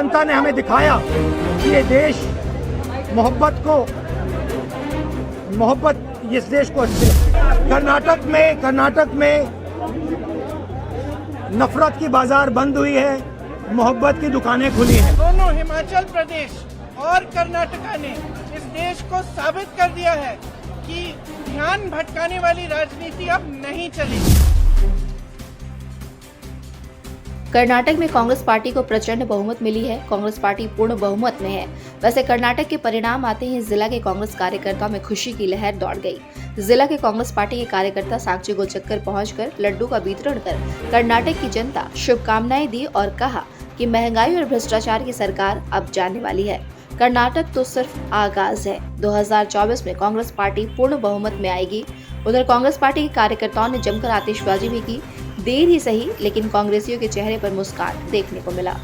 जनता ने हमें दिखाया कि ये देश मोहब्बत इस देश को कर्नाटक में नफरत की बाजार बंद हुई है, मोहब्बत की दुकानें खुली हैं। दोनों हिमाचल प्रदेश और कर्नाटका ने इस देश को साबित कर दिया है कि ध्यान भटकाने वाली राजनीति अब नहीं चलेगी। कर्नाटक में कांग्रेस पार्टी को प्रचंड बहुमत मिली है। कांग्रेस पार्टी पूर्ण बहुमत में है। वैसे कर्नाटक के परिणाम आते ही जिला के कांग्रेस कार्यकर्ताओं में खुशी की लहर दौड़ गई। जिला के कांग्रेस पार्टी के कार्यकर्ता सांची गोचक्कर पहुंचकर लड्डू का वितरण कर कर्नाटक की जनता शुभकामनाएं दी और कहा कि महंगाई और भ्रष्टाचार की सरकार अब जाने वाली है। कर्नाटक तो सिर्फ आगाज है। 2024 में कांग्रेस पार्टी पूर्ण बहुमत में आएगी। उधर कांग्रेस पार्टी के कार्यकर्ताओं ने जमकर आतिशबाजी भी की। देर ही सही, लेकिन कांग्रेसियों के चेहरे पर मुस्कान देखने को मिला।